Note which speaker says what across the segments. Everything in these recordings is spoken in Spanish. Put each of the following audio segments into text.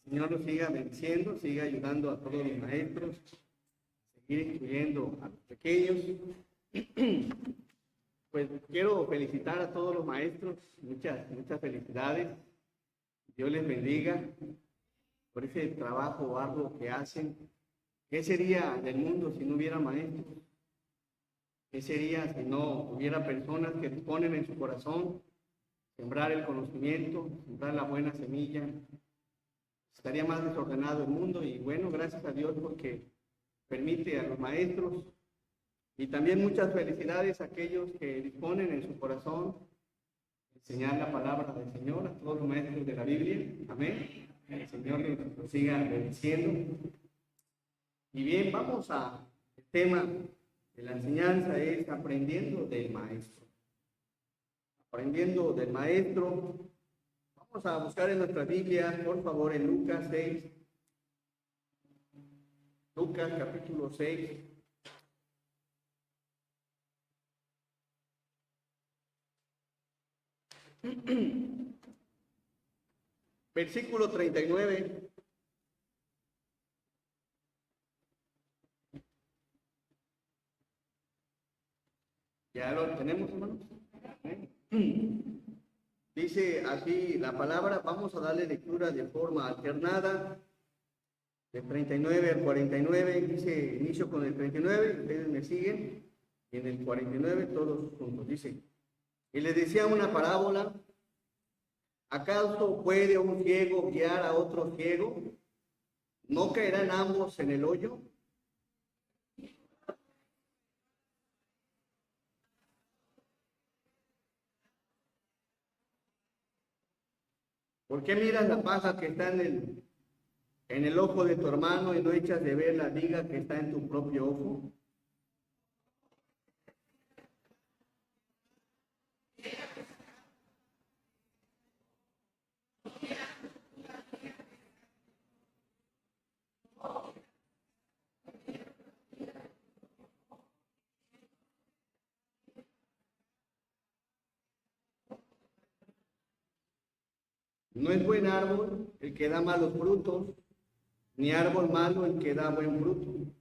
Speaker 1: Señor nos siga bendiciendo, siga ayudando a todos los maestros, seguir incluyendo a los pequeños. Pues quiero felicitar a todos los maestros, muchas felicidades. Dios les bendiga por ese trabajo arduo que hacen. ¿Qué sería del mundo si no hubiera maestros? ¿Qué sería si no hubiera personas que disponen en su corazón sembrar el conocimiento, sembrar la buena semilla? Estaría más desordenado el mundo y bueno, gracias a Dios porque permite a los maestros y también muchas felicidades a aquellos que disponen en su corazón enseñar la palabra del Señor a todos los maestros de la Biblia. Amén. El Señor nos siga bendiciendo. Y bien, vamos a el tema de la enseñanza es aprendiendo del maestro. Aprendiendo del maestro. Vamos a buscar en nuestra Biblia, por favor, en Lucas 6. Lucas capítulo 6. Versículo 39. ¿Ya lo tenemos, hermanos? Dice así la palabra, vamos a darle lectura de forma alternada, de 39 al 49, dice, inicio con el 39, ustedes me siguen, y en el 49 todos juntos, dice, y le decía una parábola, ¿acaso puede un ciego guiar a otro ciego? ¿No caerán ambos en el hoyo? ¿Por qué miras la paja que está en el ojo de tu hermano y no echas de ver la viga que está en tu propio ojo? No es buen árbol el que da malos frutos, ni árbol malo el que da buen fruto.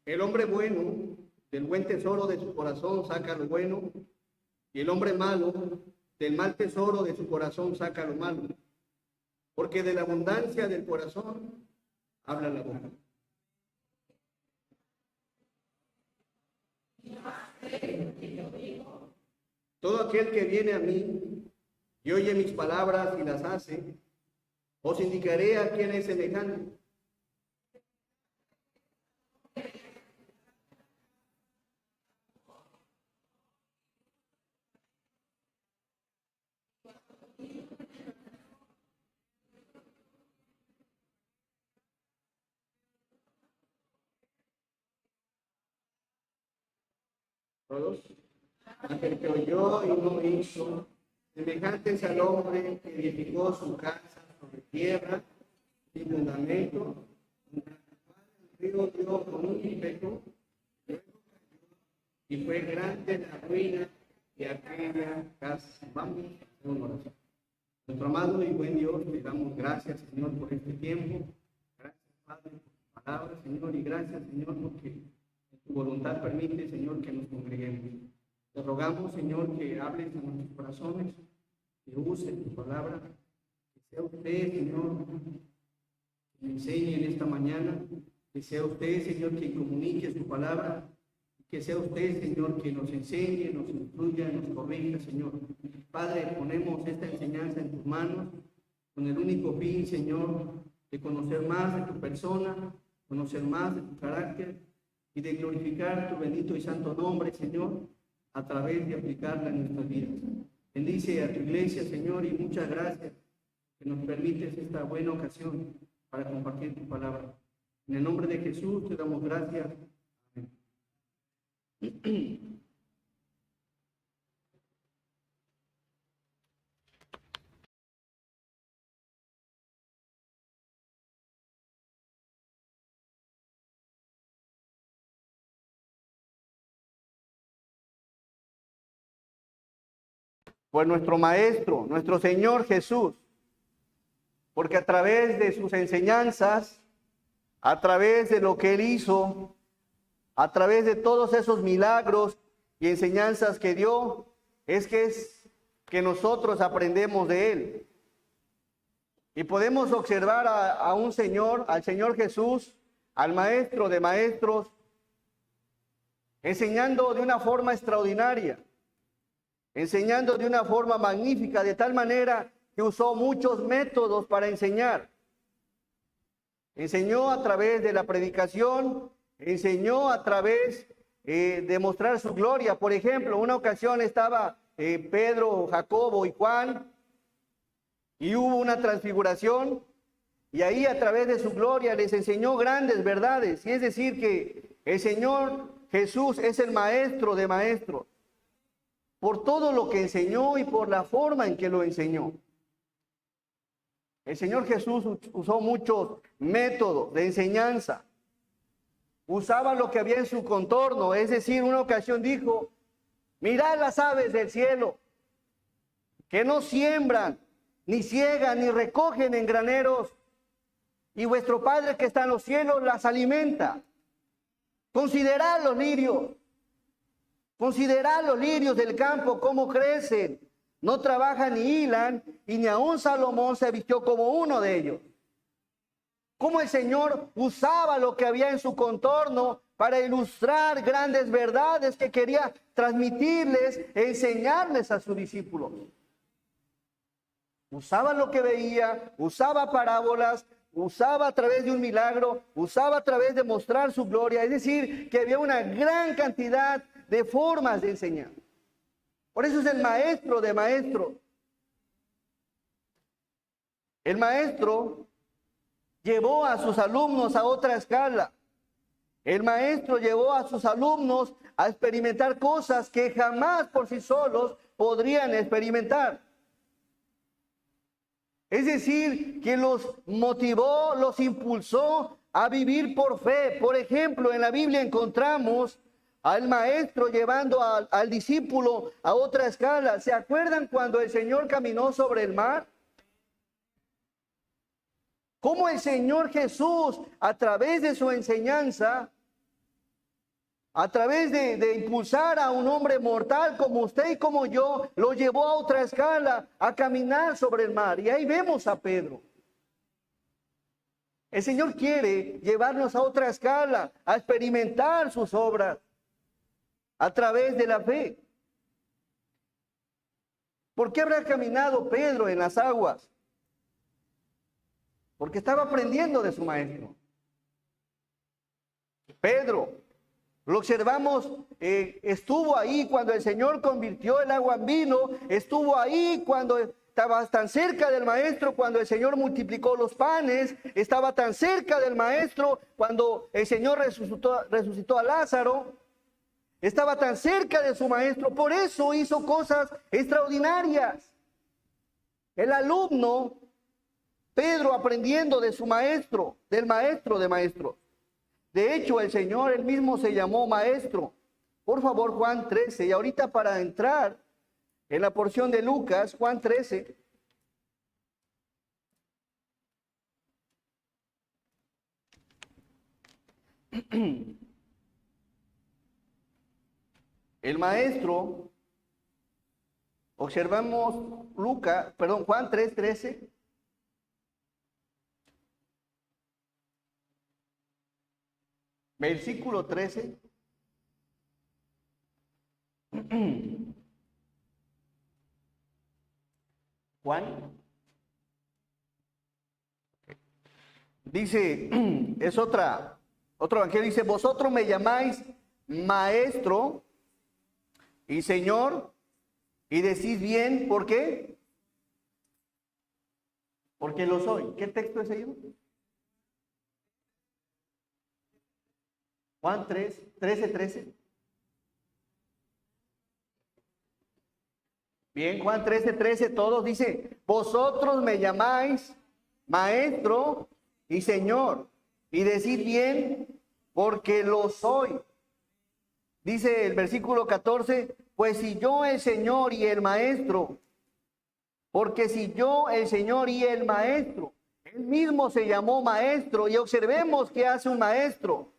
Speaker 1: El hombre bueno, del buen tesoro de su corazón saca lo bueno, y el hombre malo, del mal tesoro de su corazón saca lo malo. Porque de la abundancia del corazón habla la boca. Todo aquel que viene a mí y oye mis palabras y las hace, os indicaré a quién es semejante. Todos. Aquel que oyó y no hizo, semejantes al hombre que edificó su casa sobre tierra sin fundamento, el río dio con un impeto, y fue grande la ruina de aquella casa. Vamos a hacer una oración. Nuestro amado y buen Dios, le damos gracias, Señor, por este tiempo. Gracias, Padre, por tu palabra, Señor, y gracias, Señor, porque tu voluntad permite, Señor, que nos congreguemos. Te rogamos, Señor, que hables a nuestros corazones, que use tu palabra, que sea usted, Señor, que me enseñe en esta mañana, que sea usted, Señor, quien comunique su palabra, que sea usted, Señor, quien nos enseñe, nos instruya, nos corrija, Señor. Padre, ponemos esta enseñanza en tus manos, con el único fin, Señor, de conocer más de tu persona, conocer más de tu carácter, y de glorificar tu bendito y santo nombre, Señor, a través de aplicarla en nuestras vidas. Bendice a tu iglesia, Señor, y muchas gracias que nos permites esta buena ocasión para compartir tu palabra. En el nombre de Jesús te damos gracias. Amén. Por nuestro Maestro, nuestro Señor Jesús. Porque a través de sus enseñanzas, a través de lo que Él hizo, a través de todos esos milagros y enseñanzas que dio, es que nosotros aprendemos de Él. Y podemos observar a un Señor, al Señor Jesús, al Maestro de Maestros, enseñando de una forma extraordinaria, enseñando de una forma magnífica, de tal manera que usó muchos métodos para enseñar. Enseñó a través de la predicación, enseñó a través de mostrar su gloria. Por ejemplo, una ocasión estaba Pedro, Jacobo y Juan, y hubo una transfiguración, y ahí a través de su gloria les enseñó grandes verdades. Y es decir que el Señor Jesús es el Maestro de maestros, por todo lo que enseñó y por la forma en que lo enseñó. El Señor Jesús usó muchos métodos de enseñanza. Usaba lo que había en su contorno. Es decir, una ocasión dijo: mirad las aves del cielo, que no siembran, ni ciegan, ni recogen en graneros, y vuestro Padre que está en los cielos las alimenta. Considerad los lirios. Considerad los lirios del campo, cómo crecen. No trabajan ni hilan, y ni aun Salomón se vistió como uno de ellos. Cómo el Señor usaba lo que había en su contorno para ilustrar grandes verdades que quería transmitirles, enseñarles a sus discípulos. Usaba lo que veía, usaba parábolas, usaba a través de un milagro, usaba a través de mostrar su gloria. Es decir, que había una gran cantidad de formas de enseñar. Por eso es el Maestro de maestros. El Maestro llevó a sus alumnos a otra escala. El Maestro llevó a sus alumnos a experimentar cosas que jamás por sí solos podrían experimentar. Es decir, que los motivó, los impulsó a vivir por fe. Por ejemplo, en la Biblia encontramos al Maestro llevando al discípulo a otra escala. ¿Se acuerdan cuando el Señor caminó sobre el mar? Cómo el Señor Jesús, a través de su enseñanza, a través de impulsar a un hombre mortal como usted y como yo, lo llevó a otra escala, a caminar sobre el mar. Y ahí vemos a Pedro. El Señor quiere llevarnos a otra escala, a experimentar sus obras a través de la fe. ¿Por qué habrá caminado Pedro en las aguas? Porque estaba aprendiendo de su maestro. Pedro, lo observamos, estuvo ahí cuando el Señor convirtió el agua en vino, estuvo ahí cuando estaba tan cerca del maestro, cuando el Señor multiplicó los panes, estaba tan cerca del maestro cuando el Señor resucitó a Lázaro, estaba tan cerca de su maestro, por eso hizo cosas extraordinarias. El alumno Pedro aprendiendo de su maestro, del Maestro de maestros. De hecho, el Señor él mismo se llamó Maestro. Por favor, Juan 13. Y ahorita para entrar en la porción de Lucas, Juan 13. El Maestro, observamos Juan 3:13. Versículo 13. Juan. Dice, es otro evangelio, dice, vosotros me llamáis Maestro y Señor, y decís bien, ¿por qué? Porque lo soy. ¿Qué texto es ello? Juan 13:13. Bien, Juan 13:13, todos dice, vosotros me llamáis Maestro y Señor, y decid bien, porque lo soy. Dice el versículo 14, pues si yo el Señor y el Maestro, porque si yo el Señor y el Maestro, él mismo se llamó Maestro, y observemos qué hace un maestro.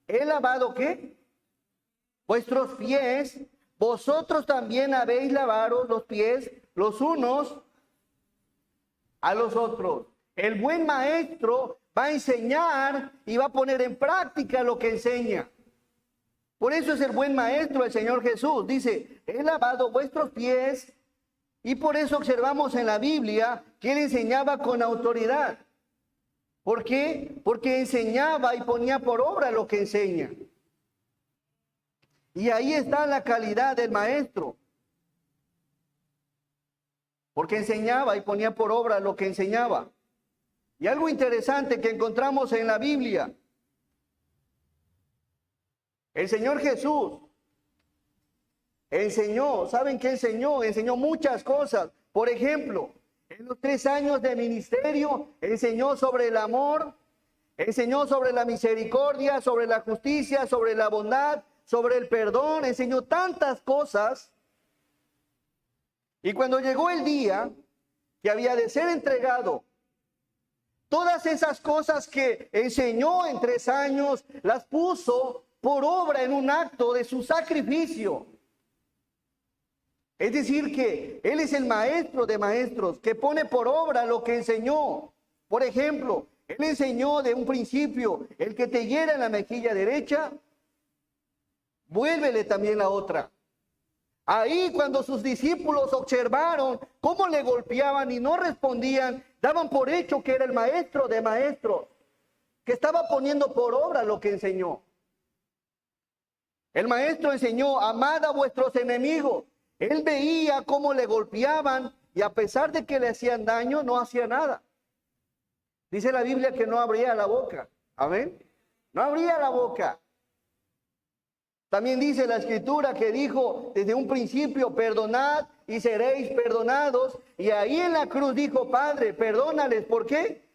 Speaker 1: ¿He lavado qué? Vuestros pies, vosotros también habéis lavado los pies los unos a los otros. El buen maestro va a enseñar y va a poner en práctica lo que enseña. Por eso es el buen maestro, el Señor Jesús. Dice, he lavado vuestros pies, y por eso observamos en la Biblia que él enseñaba con autoridad. ¿Por qué? Porque enseñaba y ponía por obra lo que enseña. Y ahí está la calidad del maestro. Porque enseñaba y ponía por obra lo que enseñaba. Y algo interesante que encontramos en la Biblia. El Señor Jesús enseñó, ¿saben qué enseñó? Enseñó muchas cosas. Por ejemplo, en los 3 años de ministerio, enseñó sobre el amor, enseñó sobre la misericordia, sobre la justicia, sobre la bondad, sobre el perdón, enseñó tantas cosas. Y cuando llegó el día que había de ser entregado, todas esas cosas que enseñó en 3 años, las puso por obra en un acto de su sacrificio. Es decir, que Él es el maestro de maestros, que pone por obra lo que enseñó. Por ejemplo, Él enseñó de un principio, el que te hiera en la mejilla derecha, vuélvele también la otra. Ahí cuando sus discípulos observaron cómo le golpeaban y no respondían, daban por hecho que era el maestro de maestros, que estaba poniendo por obra lo que enseñó. El maestro enseñó, amad a vuestros enemigos. Él veía cómo le golpeaban y a pesar de que le hacían daño, no hacía nada. Dice la Biblia que no abría la boca. Amén. No abría la boca. También dice la Escritura que dijo desde un principio, perdonad y seréis perdonados. Y ahí en la cruz dijo, Padre, perdónales. ¿Por qué?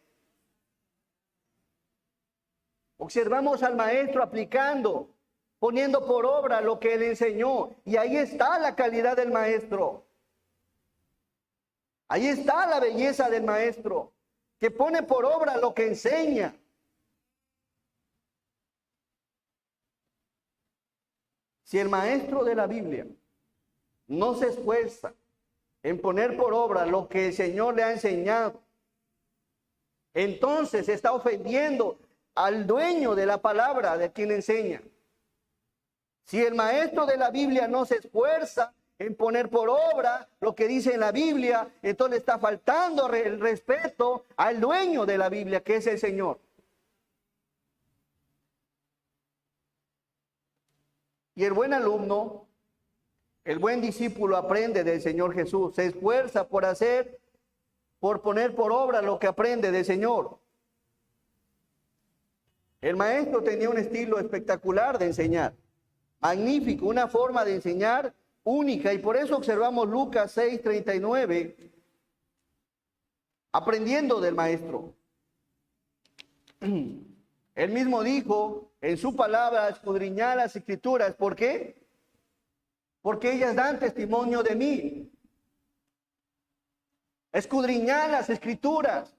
Speaker 1: Observamos al maestro aplicando, poniendo por obra lo que él enseñó. Y ahí está la calidad del maestro. Ahí está la belleza del maestro, que pone por obra lo que enseña. Si el maestro de la Biblia no se esfuerza en poner por obra lo que el Señor le ha enseñado, entonces está ofendiendo al dueño de la palabra de quien enseña. Si el maestro de la Biblia no se esfuerza en poner por obra lo que dice en la Biblia, entonces le está faltando el respeto al dueño de la Biblia, que es el Señor. Y el buen alumno, el buen discípulo aprende del Señor Jesús, se esfuerza por poner por obra lo que aprende del Señor. El maestro tenía un estilo espectacular de enseñar, magnífico, una forma de enseñar única, y por eso observamos Lucas 6:39, aprendiendo del maestro. Él mismo dijo en su palabra, escudriñad las escrituras. ¿Por qué? Porque ellas dan testimonio de mí. Escudriñad las escrituras,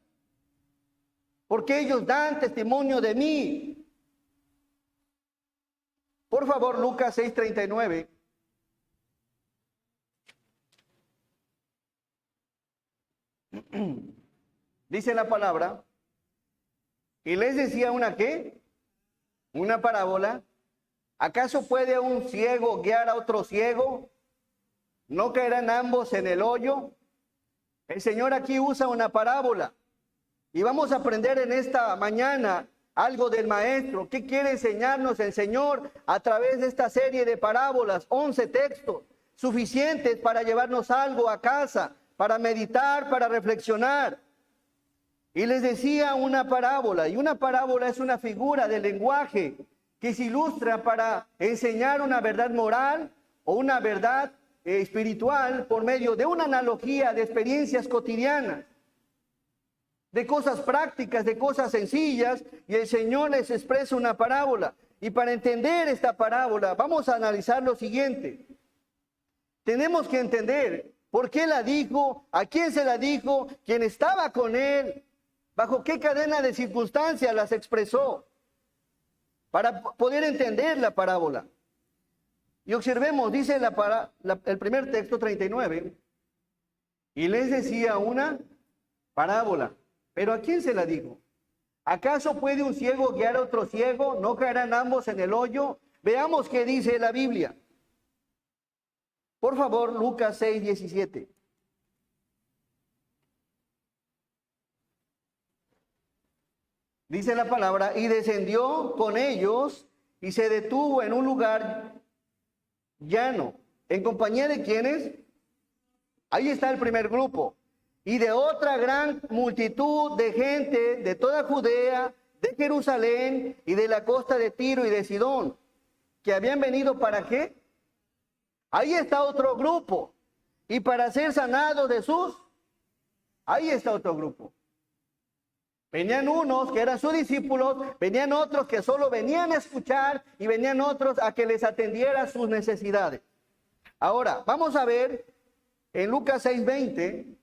Speaker 1: porque ellos dan testimonio de mí. Por favor, Lucas 6:39. Dice la palabra, y les decía una ¿qué? Una parábola. ¿Acaso puede un ciego guiar a otro ciego? ¿No caerán ambos en el hoyo? El Señor aquí usa una parábola. Y vamos a aprender en esta mañana algo del maestro. ¿Qué quiere enseñarnos el Señor a través de esta serie de parábolas? 11 textos suficientes para llevarnos algo a casa, para meditar, para reflexionar. Y les decía una parábola, y una parábola es una figura de lenguaje que se ilustra para enseñar una verdad moral o una verdad espiritual por medio de una analogía de experiencias cotidianas, de cosas prácticas, de cosas sencillas, y el Señor les expresa una parábola. Y para entender esta parábola vamos a analizar lo siguiente. tenemos que entender por qué la dijo, a quién se la dijo, quién estaba con él, bajo qué cadena de circunstancias las expresó, para poder entender la parábola. Y observemos, dice el primer texto 39, y les decía una parábola. ¿Pero a quién se la dijo? ¿Acaso puede un ciego guiar a otro ciego? ¿No caerán ambos en el hoyo? Veamos qué dice la Biblia. Por favor, Lucas 6:17. Dice la palabra, y descendió con ellos y se detuvo en un lugar llano. ¿En compañía de quiénes? Ahí está el primer grupo. Y de otra gran multitud de gente de toda Judea, de Jerusalén y de la costa de Tiro y de Sidón, que habían venido ¿para qué? Ahí está otro grupo. Y para ser sanados de sus, ahí está otro grupo. Venían unos que eran sus discípulos, venían otros que solo venían a escuchar y venían otros a que les atendiera sus necesidades. Ahora, vamos a ver en Lucas 6:20,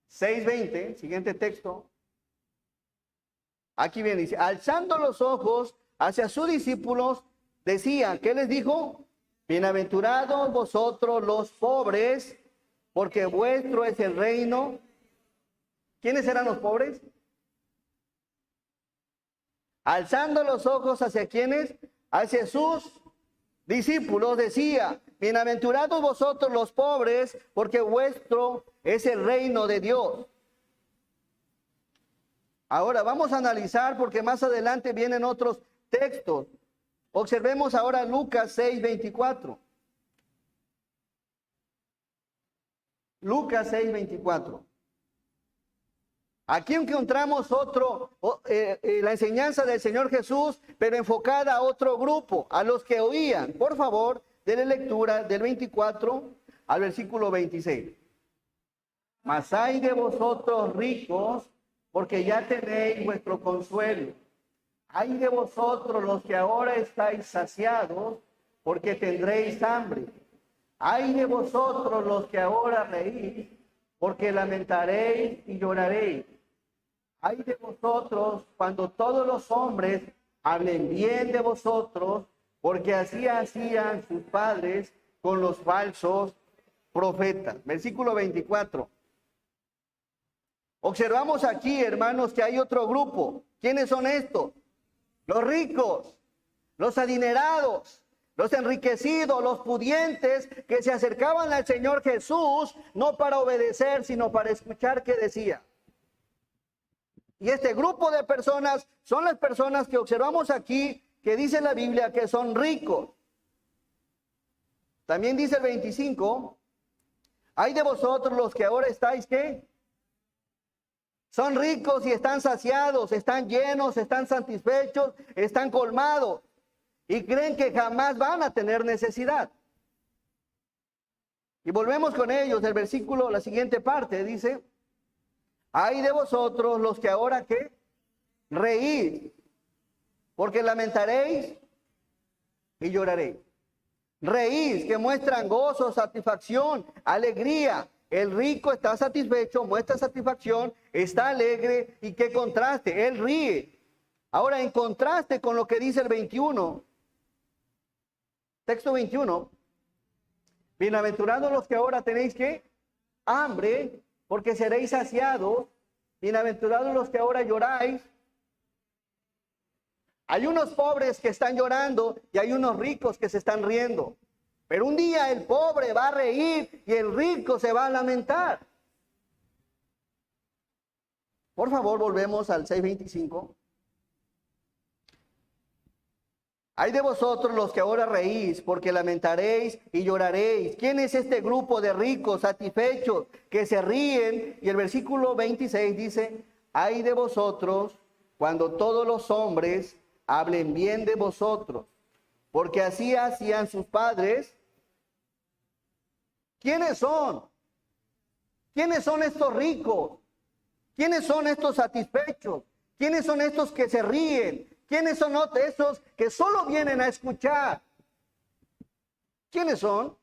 Speaker 1: 6:20, siguiente texto. Aquí viene, dice, alzando los ojos hacia sus discípulos, decía, ¿qué les dijo? Bienaventurados vosotros los pobres, porque vuestro es el reino. ¿Quiénes eran los pobres? Alzando los ojos hacia quiénes, hacia sus discípulos, decía, bienaventurados vosotros los pobres, porque vuestro es el reino de Dios. Ahora vamos a analizar, porque más adelante vienen otros textos. Observemos ahora Lucas 6:24. Lucas 6:24. Aquí encontramos la enseñanza del Señor Jesús, pero enfocada a otro grupo, a los que oían. Por favor, denle lectura del 24 al versículo 26. Mas ay de vosotros ricos, porque ya tenéis vuestro consuelo. Ay de vosotros los que ahora estáis saciados, porque tendréis hambre. Ay de vosotros los que ahora reís, porque lamentaréis y lloraréis. Ay de vosotros cuando todos los hombres hablen bien de vosotros, porque así hacían sus padres con los falsos profetas. Versículo 24. Observamos aquí, hermanos, que hay otro grupo. ¿Quiénes son estos? Los ricos, los adinerados, los enriquecidos, los pudientes que se acercaban al Señor Jesús, no para obedecer, sino para escuchar qué decía. Y este grupo de personas son las personas que observamos aquí, que dice la Biblia que son ricos. También dice el 25, hay de vosotros los que ahora estáis, ¿qué? Son ricos y están saciados, están llenos, están satisfechos, están colmados y creen que jamás van a tener necesidad. Y volvemos con ellos, el versículo, la siguiente parte dice, ay de vosotros los que ahora ¿qué? Reís, porque lamentaréis y lloraréis. Reís, que muestran gozo, satisfacción, alegría. El rico está satisfecho, muestra satisfacción, está alegre y qué contraste, él ríe. Ahora en contraste con lo que dice el 21, texto 21, bienaventurados los que ahora tenéis ¿qué? Hambre, porque seréis saciados. Bienaventurados los que ahora lloráis. Hay unos pobres que están llorando y hay unos ricos que se están riendo. Pero un día el pobre va a reír y el rico se va a lamentar. Por favor, volvemos al 6:25. Ay de vosotros los que ahora reís, porque lamentaréis y lloraréis. ¿Quién es este grupo de ricos satisfechos que se ríen? Y el versículo 26 dice, ay de vosotros cuando todos los hombres hablen bien de vosotros, porque así hacían sus padres. ¿Quiénes son? ¿Quiénes son estos ricos? ¿Quiénes son estos satisfechos? ¿Quiénes son estos que se ríen? ¿Quiénes son esos que solo vienen a escuchar? ¿Quiénes son?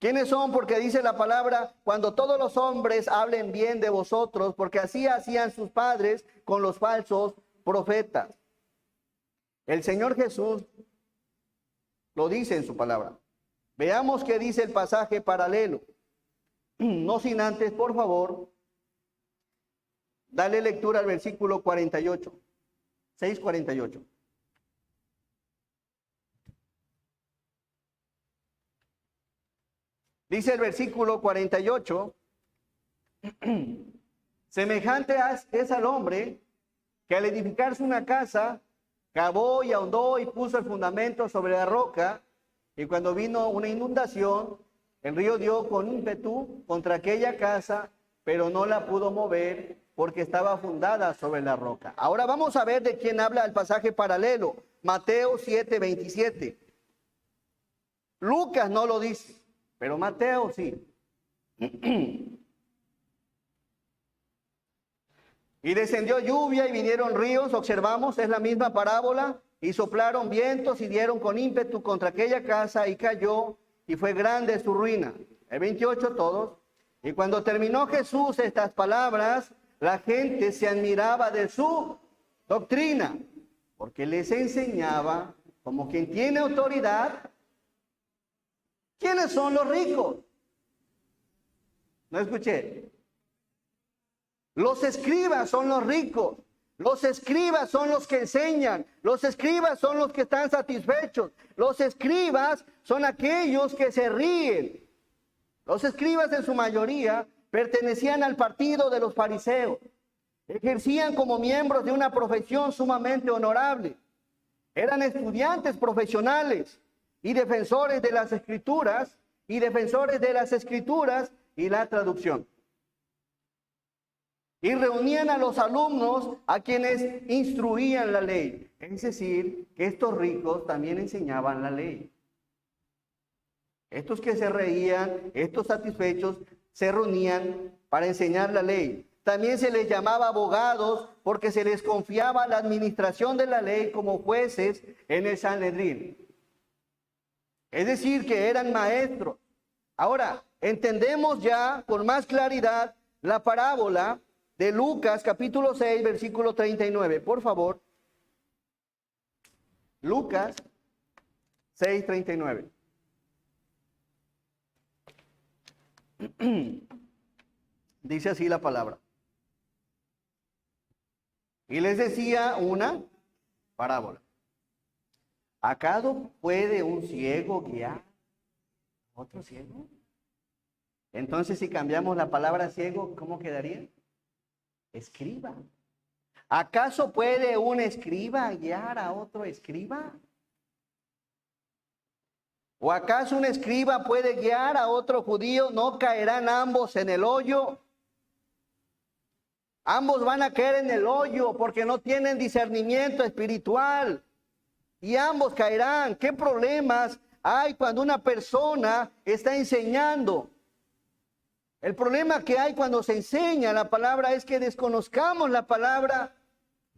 Speaker 1: ¿Quiénes son? Porque dice la palabra, cuando todos los hombres hablen bien de vosotros, porque así hacían sus padres con los falsos profetas. El Señor Jesús lo dice en su palabra. Veamos qué dice el pasaje paralelo. No sin antes, por favor, dale lectura al versículo 48. 6:48. Dice el versículo 48, semejante es al hombre que al edificarse una casa, cavó y ahondó y puso el fundamento sobre la roca, y cuando vino una inundación, el río dio con ímpetu contra aquella casa, pero no la pudo mover porque estaba fundada sobre la roca. Ahora vamos a ver de quién habla el pasaje paralelo, Mateo 7:27. Lucas no lo dice, pero Mateo sí. Y descendió lluvia y vinieron ríos, observamos, es la misma parábola, y soplaron vientos y dieron con ímpetu contra aquella casa y cayó, y fue grande su ruina. El 28 todos. Y cuando terminó Jesús estas palabras, la gente se admiraba de su doctrina, porque les enseñaba como quien tiene autoridad. ¿Quiénes son los ricos? No escuché. Los escribas son los ricos. Los escribas son los que enseñan. Los escribas son los que están satisfechos. Los escribas son aquellos que se ríen. Los escribas en su mayoría pertenecían al partido de los fariseos. Ejercían como miembros de una profesión sumamente honorable. Eran estudiantes profesionales y defensores de las escrituras y la traducción. Y reunían a los alumnos a quienes instruían la ley. Es decir, que estos ricos también enseñaban la ley. Estos que se reían, estos satisfechos, se reunían para enseñar la ley. También se les llamaba abogados porque se les confiaba la administración de la ley como jueces en el Sanedrín. Es decir, que eran maestros. Ahora, entendemos ya con más claridad la parábola de Lucas capítulo 6, versículo 39. Por favor. Lucas 6, 39. Dice así la palabra. Y les decía una parábola. ¿Acaso puede un ciego guiar a otro ciego? Entonces, si cambiamos la palabra ciego, ¿cómo quedaría? Escriba. ¿Acaso puede un escriba guiar a otro escriba? ¿O acaso un escriba puede guiar a otro judío? ¿No caerán ambos en el hoyo? Ambos van a caer en el hoyo porque no tienen discernimiento espiritual. Y ambos caerán. ¿Qué problemas hay cuando una persona está enseñando? El problema que hay cuando se enseña la palabra es que desconozcamos la palabra.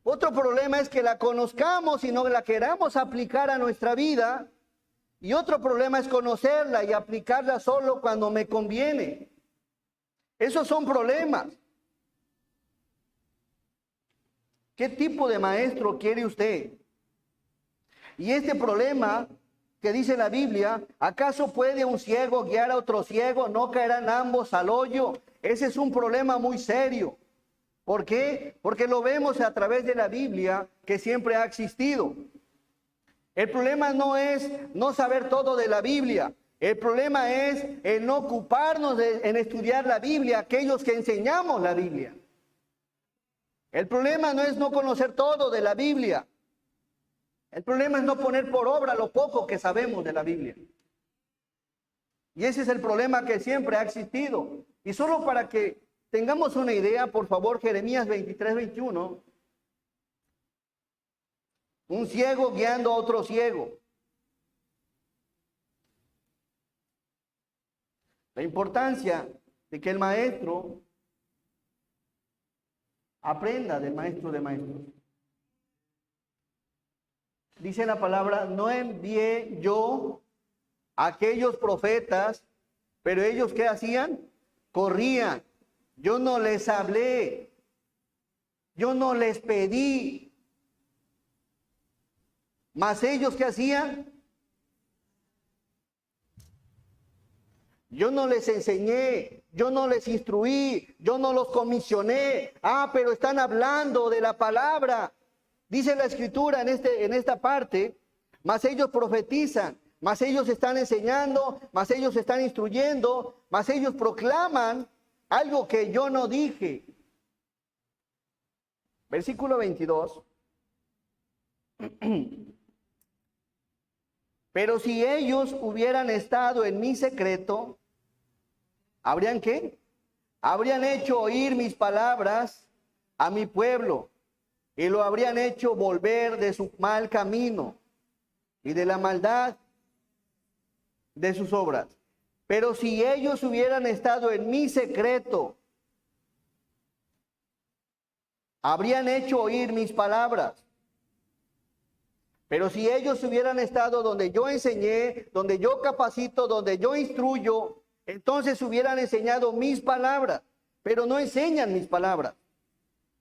Speaker 1: Otro problema es que la conozcamos y no la queramos aplicar a nuestra vida. Y otro problema es conocerla y aplicarla solo cuando me conviene. Esos son problemas. ¿Qué tipo de maestro quiere usted? Y este problema que dice la Biblia, ¿acaso puede un ciego guiar a otro ciego? ¿No caerán ambos al hoyo? Ese es un problema muy serio. ¿Por qué? Porque lo vemos a través de la Biblia que siempre ha existido. El problema no es no saber todo de la Biblia. El problema es el no ocuparnos en estudiar la Biblia, aquellos que enseñamos la Biblia. El problema no es no conocer todo de la Biblia. El problema es no poner por obra lo poco que sabemos de la Biblia. Y ese es el problema que siempre ha existido. Y solo para que tengamos una idea, por favor, Jeremías 23, 21. Un ciego guiando a otro ciego. La importancia de que el maestro aprenda del maestro de maestros. dice la palabra, no envié yo a aquellos profetas, pero ellos ¿qué hacían? Corrían. Yo no les hablé, yo no les pedí. Mas ellos ¿qué hacían? Yo no les enseñé, yo no les instruí, yo no los comisioné. Ah, pero están hablando de la palabra. Dice la escritura en esta parte, mas ellos profetizan, mas ellos están enseñando, mas ellos están instruyendo, mas ellos proclaman algo que yo no dije. Versículo 22. Pero si ellos hubieran estado en mi secreto, ¿habrían qué? Habrían hecho oír mis palabras a mi pueblo y lo habrían hecho volver de su mal camino y de la maldad de sus obras. Pero si ellos hubieran estado en mi secreto, habrían hecho oír mis palabras. Pero si ellos hubieran estado donde yo enseñé, donde yo capacito, donde yo instruyo, entonces hubieran enseñado mis palabras, pero no enseñan mis palabras.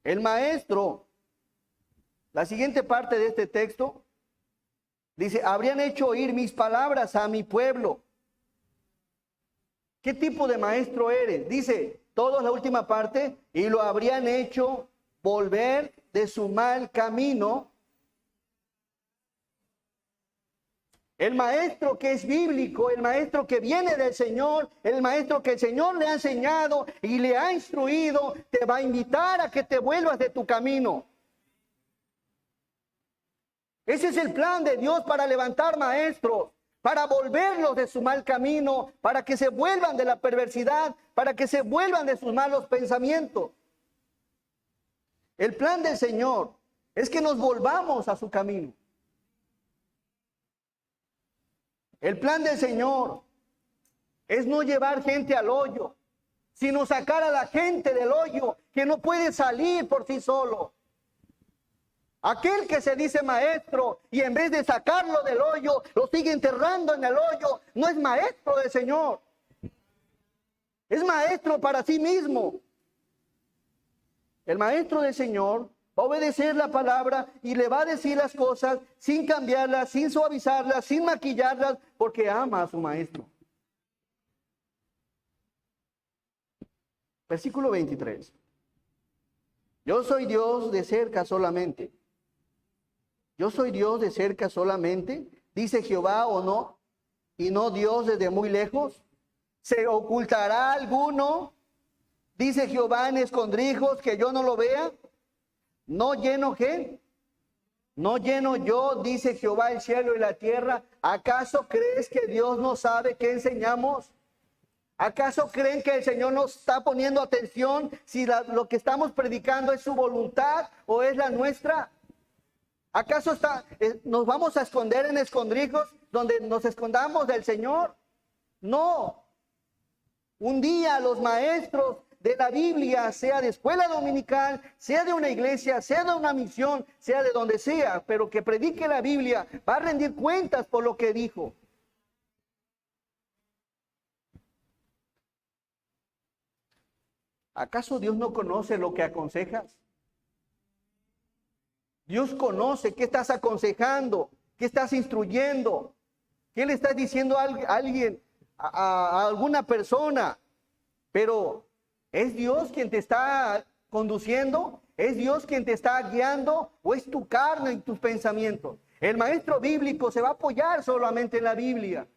Speaker 1: El maestro, la siguiente parte de este texto, dice, habrían hecho oír mis palabras a mi pueblo. ¿Qué tipo de maestro eres? Dice, toda la última parte, y lo habrían hecho volver de su mal camino. El maestro que es bíblico, el maestro que viene del Señor, el maestro que el Señor le ha enseñado y le ha instruido, te va a invitar a que te vuelvas de tu camino. Ese es el plan de Dios para levantar maestros, para volverlos de su mal camino, para que se vuelvan de la perversidad, para que se vuelvan de sus malos pensamientos. El plan del Señor es que nos volvamos a su camino. El plan del Señor es no llevar gente al hoyo, sino sacar a la gente del hoyo que no puede salir por sí solo. Aquel que se dice maestro y en vez de sacarlo del hoyo, lo sigue enterrando en el hoyo, no es maestro del Señor. Es maestro para sí mismo. El maestro del Señor va a obedecer la palabra y le va a decir las cosas sin cambiarlas, sin suavizarlas, sin maquillarlas, porque ama a su maestro. Versículo 23. Yo soy Dios de cerca solamente. Yo soy Dios de cerca solamente, dice Jehová o no, y no Dios desde muy lejos. ¿Se ocultará alguno, dice Jehová, en escondrijos que yo no lo vea? ¿No lleno qué? ¿No lleno yo, dice Jehová, el cielo y la tierra? ¿Acaso crees que Dios no sabe qué enseñamos? ¿Acaso creen que el Señor nos está poniendo atención si lo que estamos predicando es su voluntad o es la nuestra? ¿Acaso nos vamos a esconder en escondrijos donde nos escondamos del Señor? No. Un día los maestros de la Biblia, sea de escuela dominical, sea de una iglesia, sea de una misión, sea de donde sea, pero que predique la Biblia, va a rendir cuentas por lo que dijo. ¿Acaso Dios no conoce lo que aconsejas? Dios conoce qué estás aconsejando, qué estás instruyendo, qué le estás diciendo a alguien, a alguna persona, pero ¿es Dios quien te está conduciendo? ¿Es Dios quien te está guiando? ¿O es tu carne y tus pensamientos? El maestro bíblico se va a apoyar solamente en la Biblia,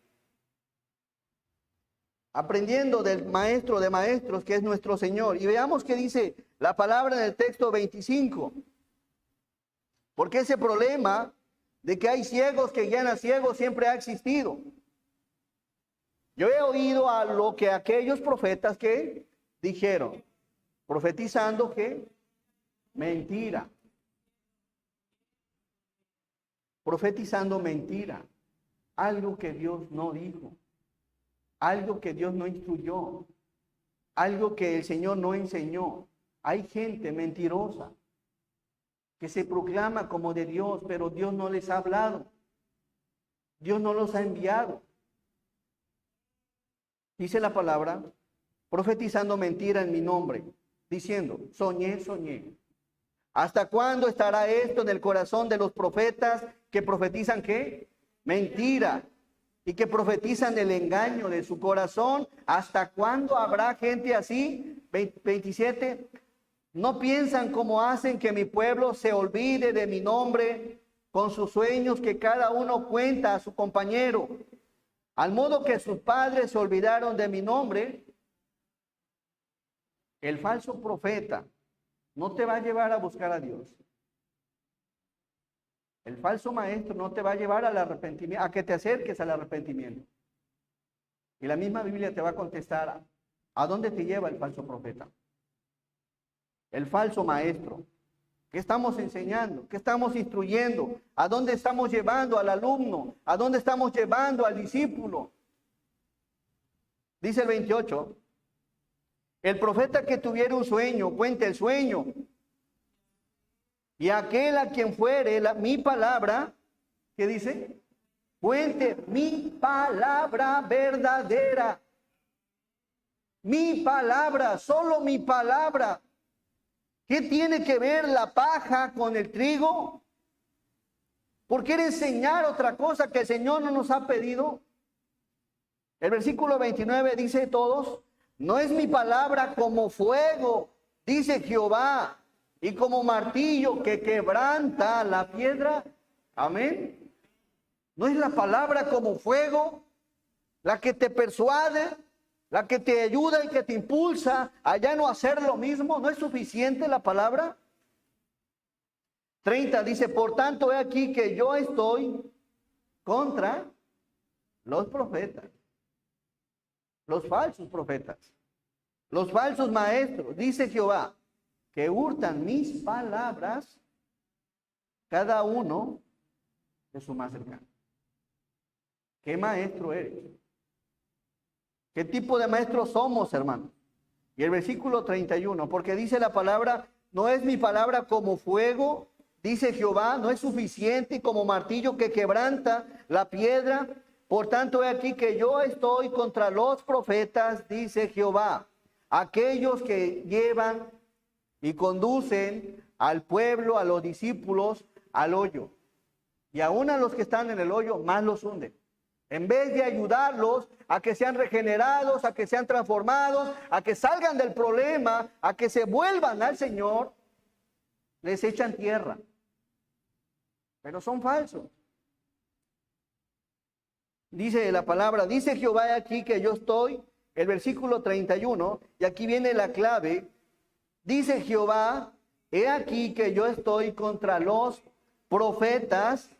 Speaker 1: aprendiendo del maestro de maestros que es nuestro Señor. Y veamos qué dice la palabra en el texto 25. Porque ese problema de que hay ciegos que guían a ciegos siempre ha existido. Yo he oído a lo que aquellos profetas que dijeron, profetizando que mentira. Profetizando mentira. Algo que Dios no dijo. Algo que Dios no instruyó. Algo que el Señor no enseñó. Hay gente mentirosa. que se proclama como de Dios, pero Dios no les ha hablado. Dios no los ha enviado. Dice la palabra, profetizando mentira en mi nombre, diciendo, soñé, soñé. ¿Hasta cuándo estará esto en el corazón de los profetas que profetizan qué? Mentira. Y que profetizan el engaño de su corazón. ¿Hasta cuándo habrá gente así? 27. No piensan como hacen que mi pueblo se olvide de mi nombre con sus sueños que cada uno cuenta a su compañero. Al modo que sus padres se olvidaron de mi nombre. El falso profeta no te va a llevar a buscar a Dios. El falso maestro no te va a llevar al arrepentimiento, a que te acerques al arrepentimiento. Y la misma Biblia te va a contestar, ¿a dónde te lleva el falso profeta? El falso maestro. ¿Qué estamos enseñando? ¿Qué estamos instruyendo? ¿A dónde estamos llevando al alumno? ¿A dónde estamos llevando al discípulo? Dice el 28. El profeta que tuviera un sueño, cuente el sueño. Y aquel a quien fuere mi palabra, ¿qué dice? Cuente mi palabra verdadera. Mi palabra, solo mi palabra. ¿Qué tiene que ver la paja con el trigo? ¿Por qué enseñar otra cosa que el Señor no nos ha pedido? El versículo 29 dice todos, no es mi palabra como fuego, dice Jehová, y como martillo que quebranta la piedra. Amén. ¿No es la palabra como fuego la que te persuade, la que te ayuda y que te impulsa a ya no hacer lo mismo? ¿No es suficiente la palabra? 30 dice, por tanto he aquí que yo estoy contra los profetas, los falsos profetas, los falsos maestros, dice Jehová, que hurtan mis palabras, cada uno de su más cercano. ¿Qué maestro eres? ¿Qué tipo de maestros somos, hermanos? Y el versículo 31, porque dice la palabra, no es mi palabra como fuego, dice Jehová, no es suficiente como martillo que quebranta la piedra. Por tanto, he aquí que yo estoy contra los profetas, dice Jehová, aquellos que llevan y conducen al pueblo, a los discípulos, al hoyo. Y aún a los que están en el hoyo, más los hunden. En vez de ayudarlos a que sean regenerados, a que sean transformados, a que salgan del problema, a que se vuelvan al Señor, les echan tierra. Pero son falsos. Dice la palabra, dice Jehová aquí que yo estoy, el versículo 31, y aquí viene la clave. Dice Jehová, he aquí que yo estoy contra los profetas.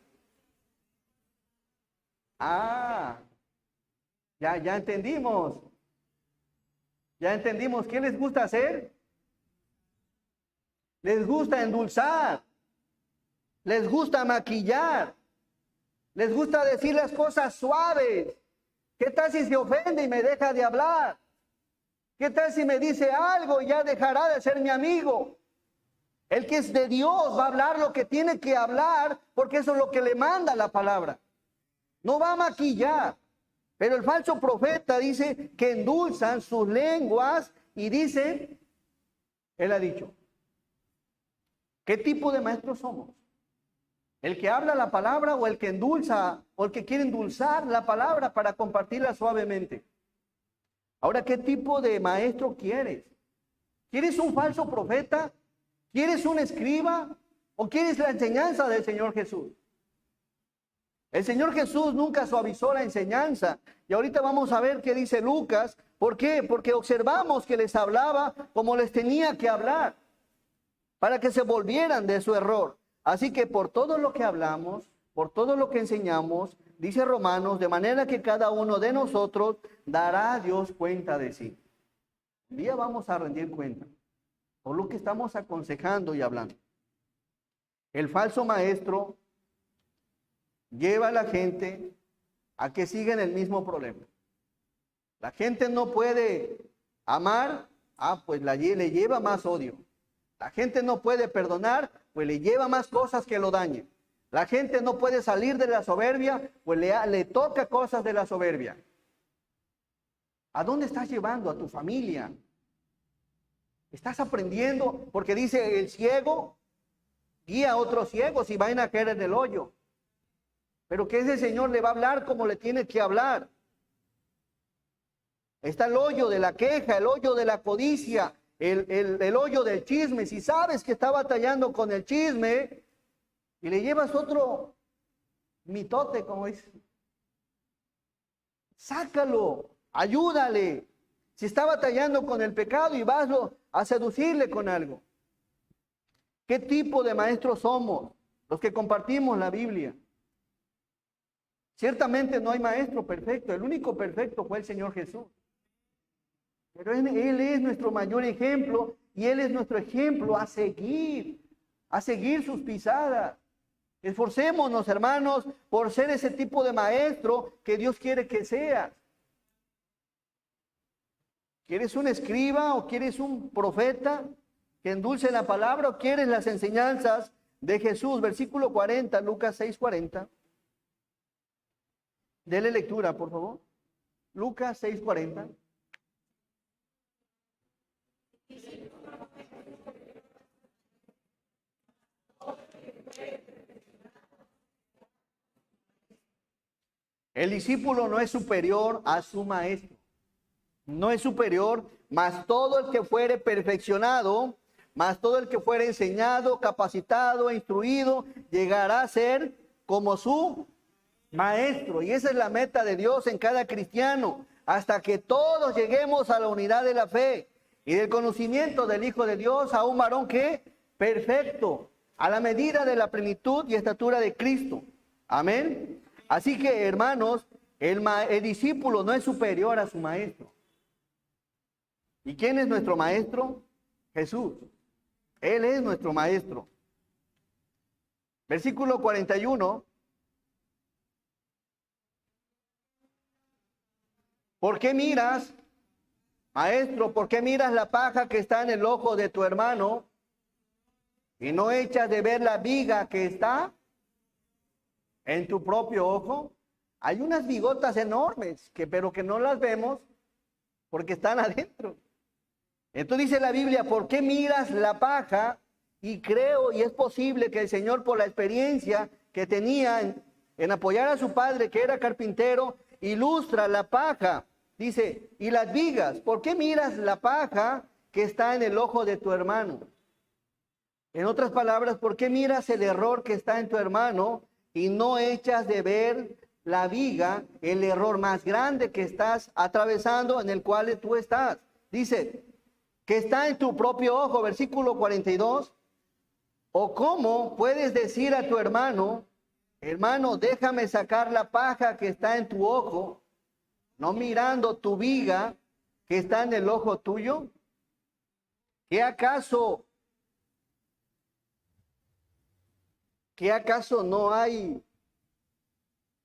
Speaker 1: Ya entendimos. Ya entendimos. ¿Qué les gusta hacer? Les gusta endulzar. Les gusta maquillar. Les gusta decir las cosas suaves. ¿Qué tal si se ofende y me deja de hablar? ¿Qué tal si me dice algo y ya dejará de ser mi amigo? El que es de Dios va a hablar lo que tiene que hablar, porque eso es lo que le manda la palabra. No va a maquillar. Pero el falso profeta dice que endulzan sus lenguas y dice, él ha dicho, ¿qué tipo de maestros somos? ¿El que habla la palabra o el que endulza o el que quiere endulzar la palabra para compartirla suavemente? Ahora, ¿qué tipo de maestro quieres? ¿Quieres un falso profeta? ¿Quieres un escriba? ¿O quieres la enseñanza del Señor Jesús? El Señor Jesús nunca suavizó la enseñanza. Y ahorita vamos a ver qué dice Lucas. ¿Por qué? Porque observamos que les hablaba como les tenía que hablar, para que se volvieran de su error. Así que por todo lo que hablamos, por todo lo que enseñamos, dice Romanos, de manera que cada uno de nosotros dará a Dios cuenta de sí. Un día vamos a rendir cuenta por lo que estamos aconsejando y hablando. El falso maestro lleva a la gente a que sigan el mismo problema. La gente no puede amar, pues le lleva más odio. La gente no puede perdonar, pues le lleva más cosas que lo dañen. La gente no puede salir de la soberbia, pues le toca cosas de la soberbia. ¿A dónde estás llevando a tu familia? ¿Estás aprendiendo? Porque dice el ciego guía a otros ciegos y van a caer en el hoyo. Pero que ese Señor le va a hablar como le tiene que hablar. Está el hoyo de la queja, el hoyo de la codicia, el hoyo del chisme. Si sabes que está batallando con el chisme y le llevas otro mitote, como dice, sácalo, ayúdale. Si está batallando con el pecado y vas a seducirle con algo. ¿Qué tipo de maestros somos los que compartimos la Biblia? Ciertamente no hay maestro perfecto, el único perfecto fue el Señor Jesús. Pero Él es nuestro mayor ejemplo y Él es nuestro ejemplo a seguir sus pisadas. Esforcémonos, hermanos, por ser ese tipo de maestro que Dios quiere que seas. ¿Quieres un escriba o quieres un profeta que endulce la palabra o quieres las enseñanzas de Jesús? Versículo 40, Lucas 6:40. Dele lectura, por favor. Lucas 6:40. El discípulo no es superior a su maestro. No es superior, mas todo el que fuere perfeccionado, mas todo el que fuere enseñado, capacitado e instruido, llegará a ser como su maestro. Y esa es la meta de Dios en cada cristiano, hasta que todos lleguemos a la unidad de la fe y del conocimiento del Hijo de Dios, a un varón que perfecto, a la medida de la plenitud y estatura de Cristo. Amén. Así que, hermanos, el discípulo no es superior a su maestro. ¿Y quién es nuestro maestro? Jesús. Él es nuestro maestro. Versículo 41. ¿Por qué miras, maestro, por qué miras la paja que está en el ojo de tu hermano y no echas de ver la viga que está en tu propio ojo? Hay unas vigotas enormes, pero que no las vemos porque están adentro. Entonces dice la Biblia, ¿por qué miras la paja? Y creo, y es posible que el Señor, por la experiencia que tenía en apoyar a su padre, que era carpintero, ilustra la paja. Dice, y las vigas, ¿por qué miras la paja que está en el ojo de tu hermano? En otras palabras, ¿por qué miras el error que está en tu hermano y no echas de ver la viga, el error más grande que estás atravesando, en el cual tú estás? Dice, que está en tu propio ojo, versículo 42. ¿O cómo puedes decir a tu hermano, hermano, déjame sacar la paja que está en tu ojo, no mirando tu viga que está en el ojo tuyo? ¿Qué acaso no hay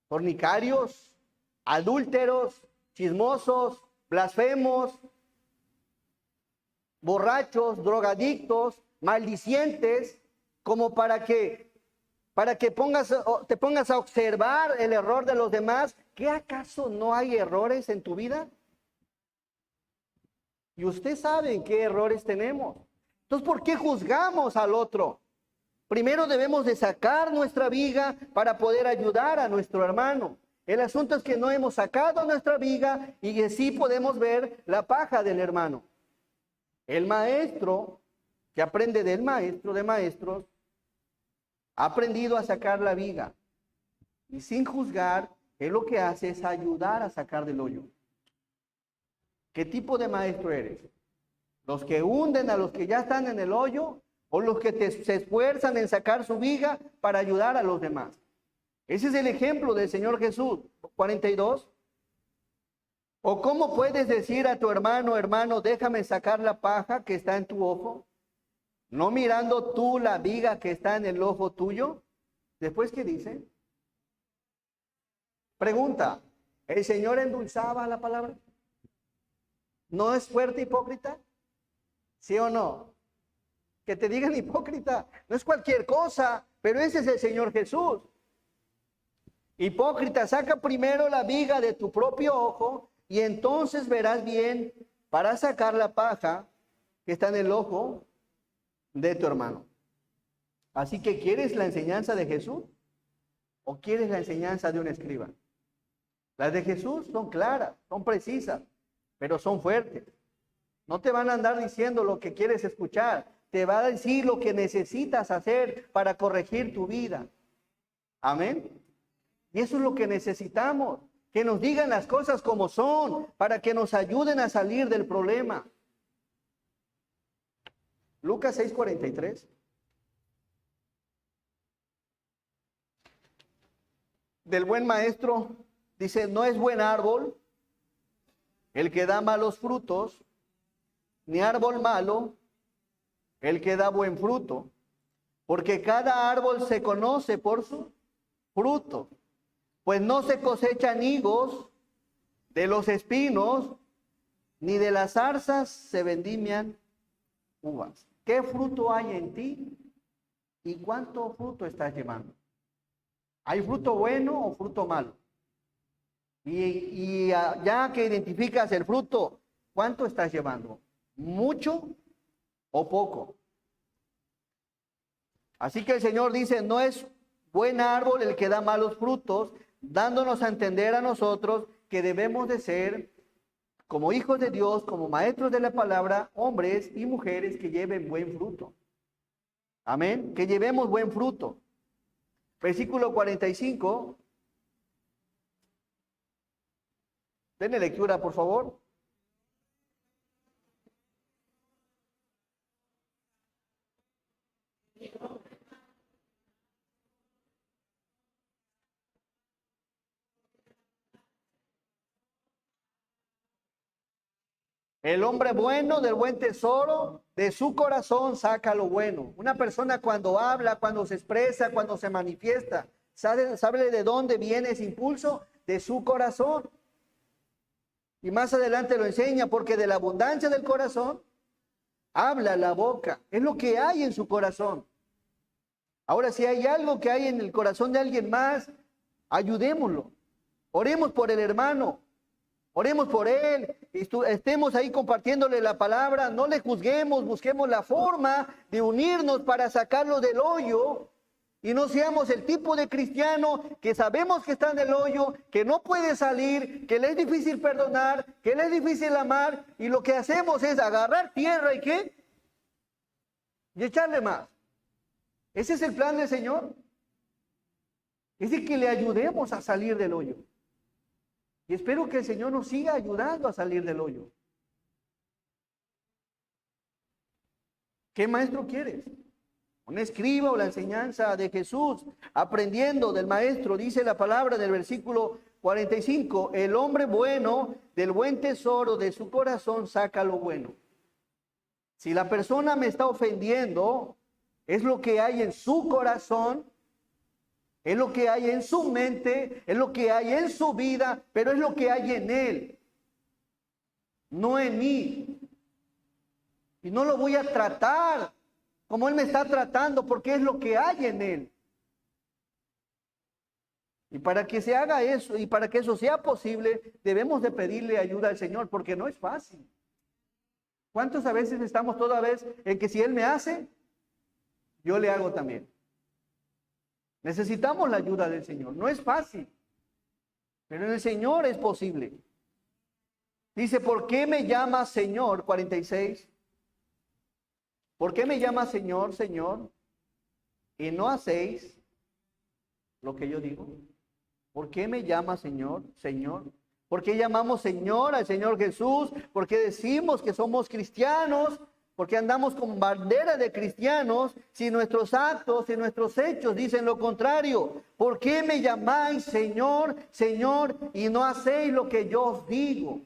Speaker 1: fornicarios, adúlteros, chismosos, blasfemos, borrachos, drogadictos, maldicientes, como para que te pongas a observar el error de los demás? ¿Qué acaso no hay errores en tu vida? Y usted sabe qué errores tenemos. Entonces, ¿por qué juzgamos al otro? Primero debemos de sacar nuestra viga para poder ayudar a nuestro hermano. El asunto es que no hemos sacado nuestra viga y así podemos ver la paja del hermano. El maestro, que aprende del maestro de maestros, ha aprendido a sacar la viga. Y sin juzgar, él lo que hace es ayudar a sacar del hoyo. ¿Qué tipo de maestro eres? ¿Los que hunden a los que ya están en el hoyo? ¿O los que se esfuerzan en sacar su viga para ayudar a los demás? Ese es el ejemplo del Señor Jesús. 42. ¿O cómo puedes decir a tu hermano, hermano, déjame sacar la paja que está en tu ojo, no mirando tú la viga que está en el ojo tuyo? Después, ¿qué dice? Pregunta, ¿el Señor endulzaba la palabra? ¿No es fuerte, hipócrita? ¿Sí o no? Que te digan hipócrita, no es cualquier cosa, pero ese es el Señor Jesús. Hipócrita, saca primero la viga de tu propio ojo y entonces verás bien para sacar la paja que está en el ojo de tu hermano. Así que, ¿quieres la enseñanza de Jesús o quieres la enseñanza de un escriba? Las de Jesús son claras, son precisas, pero son fuertes. No te van a andar diciendo lo que quieres escuchar, te va a decir lo que necesitas hacer para corregir tu vida. Amén. Y eso es lo que necesitamos, que nos digan las cosas como son, para que nos ayuden a salir del problema. Lucas 6:43. Del buen maestro, dice, no es buen árbol el que da malos frutos, ni árbol malo el que da buen fruto, porque cada árbol se conoce por su fruto, pues no se cosechan higos de los espinos, ni de las zarzas se vendimian uvas. ¿Qué fruto hay en ti y cuánto fruto estás llevando? ¿Hay fruto bueno o fruto malo? Y ya que identificas el fruto, ¿cuánto estás llevando? ¿Mucho o poco? Así que el Señor dice, no es buen árbol el que da malos frutos, dándonos a entender a nosotros que debemos de ser, como hijos de Dios, como maestros de la palabra, hombres y mujeres que lleven buen fruto. Amén, que llevemos buen fruto. Versículo 45. Denle lectura, por favor. El hombre bueno del buen tesoro de su corazón saca lo bueno. Una persona cuando habla, cuando se expresa, cuando se manifiesta, ¿sabe de dónde viene ese impulso? De su corazón. Y más adelante lo enseña, porque de la abundancia del corazón habla la boca. Es lo que hay en su corazón. Ahora, si hay algo que hay en el corazón de alguien más, ayudémoslo. Oremos por el hermano. Oremos por él, estemos ahí compartiéndole la palabra, no le juzguemos, busquemos la forma de unirnos para sacarlo del hoyo y no seamos el tipo de cristiano que sabemos que está en el hoyo, que no puede salir, que le es difícil perdonar, que le es difícil amar y lo que hacemos es agarrar tierra y ¿qué? Y echarle más. Ese es el plan del Señor. Es de que le ayudemos a salir del hoyo. Y espero que el Señor nos siga ayudando a salir del hoyo. ¿Qué maestro quieres? ¿Un escriba o la enseñanza de Jesús? Aprendiendo del maestro, dice la palabra del versículo 45, el hombre bueno del buen tesoro de su corazón saca lo bueno. Si la persona me está ofendiendo, es lo que hay en su corazón, es lo que hay en su mente, es lo que hay en su vida, pero es lo que hay en él, no en mí. Y no lo voy a tratar como él me está tratando, porque es lo que hay en él. Y para que se haga eso, y para que eso sea posible, debemos de pedirle ayuda al Señor, porque no es fácil. ¿Cuántos a veces estamos toda vez en que si él me hace, yo le hago también? Necesitamos la ayuda del Señor. No es fácil, pero en el Señor es posible. Dice, ¿por qué me llamas Señor? 46. ¿Por qué me llamas Señor, Señor? Y no hacéis lo que yo digo. ¿Por qué me llamas Señor, Señor? ¿Por qué llamamos Señor al Señor Jesús? ¿Por qué decimos que somos cristianos? ¿Por qué andamos con bandera de cristianos si nuestros actos y nuestros hechos dicen lo contrario? ¿Por qué me llamáis Señor, Señor, y no hacéis lo que yo os digo?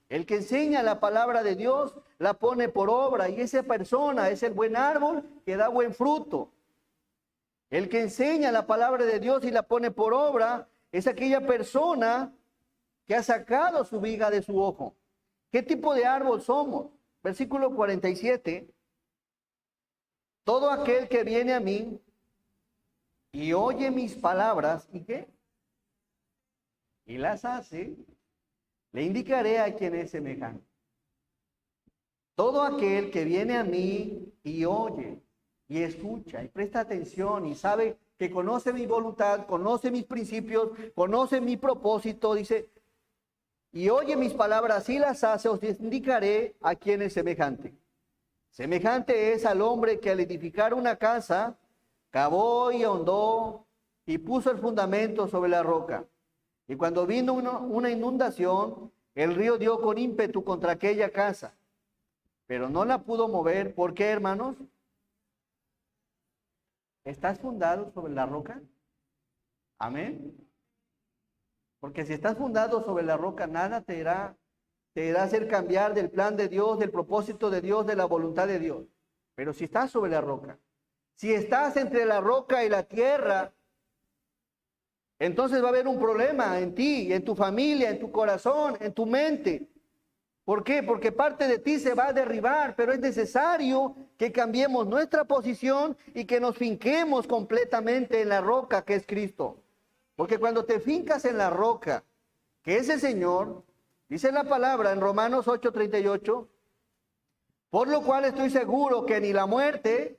Speaker 1: El que enseña la palabra de Dios la pone por obra y esa persona es el buen árbol que da buen fruto. El que enseña la palabra de Dios y la pone por obra es aquella persona que ha sacado su viga de su ojo. ¿Qué tipo de árbol somos? Versículo 47. Todo aquel que viene a mí y oye mis palabras, ¿y qué? Y las hace, le indicaré a quien es semejante. Todo aquel que viene a mí y oye y escucha y presta atención y sabe que conoce mi voluntad, conoce mis principios, conoce mi propósito, dice, y oye mis palabras y las hace, os indicaré a quien es semejante. Semejante es al hombre que al edificar una casa, cavó y ahondó y puso el fundamento sobre la roca. Y cuando vino una inundación, el río dio con ímpetu contra aquella casa, pero no la pudo mover. ¿Por qué, hermanos? ¿Estás fundado sobre la roca? Amén. Porque si estás fundado sobre la roca, nada te irá hacer cambiar del plan de Dios, del propósito de Dios, de la voluntad de Dios. Pero si estás sobre la roca, si estás entre la roca y la tierra, entonces va a haber un problema en ti, en tu familia, en tu corazón, en tu mente. ¿Por qué? Porque parte de ti se va a derribar, pero es necesario que cambiemos nuestra posición y que nos finquemos completamente en la roca que es Cristo. Porque cuando te fincas en la roca, que es el Señor, dice la palabra en Romanos 8:38, por lo cual estoy seguro que ni la muerte,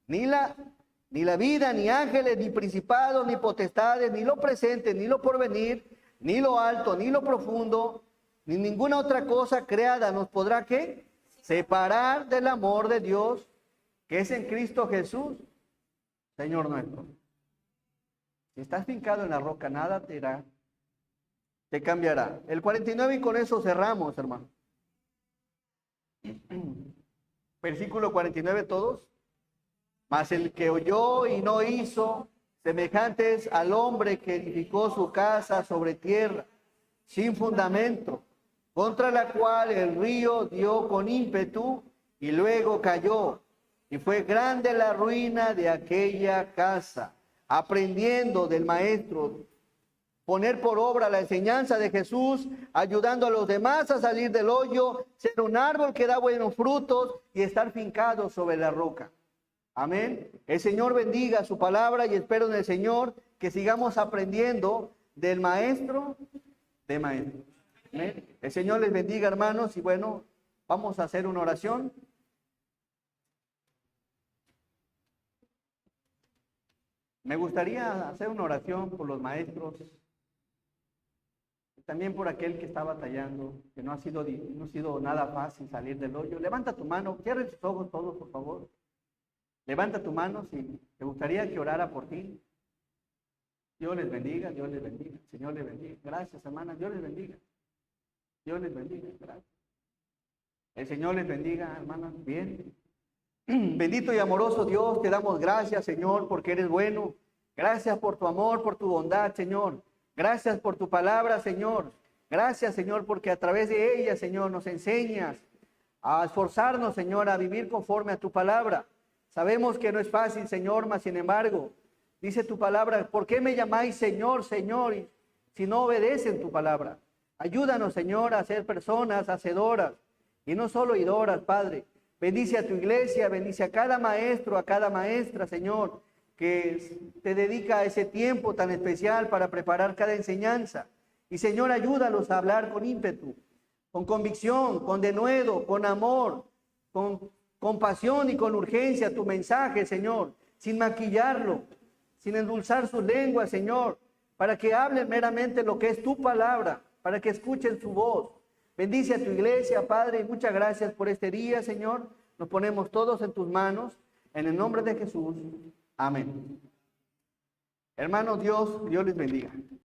Speaker 1: ni la vida, ni ángeles, ni principados, ni potestades, ni lo presente, ni lo porvenir, ni lo alto, ni lo profundo, ni ninguna otra cosa creada nos podrá, ¿qué? Separar del amor de Dios que es en Cristo Jesús, Señor nuestro. Si estás fincado en la roca, nada te cambiará. El 49 y con eso cerramos, hermano. Versículo 49 todos. Mas el que oyó y no hizo, semejante es al hombre que edificó su casa sobre tierra, sin fundamento, contra la cual el río dio con ímpetu y luego cayó. Y fue grande la ruina de aquella casa. Aprendiendo del maestro, poner por obra la enseñanza de Jesús, ayudando a los demás a salir del hoyo, ser un árbol que da buenos frutos y estar fincado sobre la roca. Amén. El Señor bendiga su palabra y espero en el Señor que sigamos aprendiendo del maestro de maestros. Amén. El Señor les bendiga, hermanos, y bueno, vamos a hacer una oración. Me gustaría hacer una oración por los maestros, también por aquel que está batallando, que no ha sido nada fácil salir del hoyo. Levanta tu mano, cierren sus ojos todos, por favor. Levanta tu mano si te gustaría que orara por ti. Dios les bendiga, Dios les bendiga, Señor les bendiga. Gracias, hermanas, Dios les bendiga. Dios les bendiga, gracias. El Señor les bendiga, hermanas, bien. Bendito y amoroso Dios, te damos gracias, Señor, porque eres bueno. Gracias por tu amor, por tu bondad, Señor. Gracias por tu palabra, Señor. Gracias, Señor, porque a través de ella, Señor, nos enseñas a esforzarnos, Señor, a vivir conforme a tu palabra. Sabemos que no es fácil, Señor, mas sin embargo, dice tu palabra, ¿por qué me llamáis Señor, Señor, si no obedecen tu palabra? Ayúdanos, Señor, a ser personas hacedoras y no solo oidoras, Padre. Bendice a tu iglesia, bendice a cada maestro, a cada maestra, Señor, que te dedica ese tiempo tan especial para preparar cada enseñanza. Y, Señor, ayúdalos a hablar con ímpetu, con convicción, con denuedo, con amor, con pasión y con urgencia tu mensaje, Señor, sin maquillarlo, sin endulzar sus lenguas, Señor, para que hablen meramente lo que es tu palabra, para que escuchen su voz. Bendice a tu iglesia, Padre, y muchas gracias por este día, Señor. Nos ponemos todos en tus manos, en el nombre de Jesús. Amén. Hermanos, Dios les bendiga.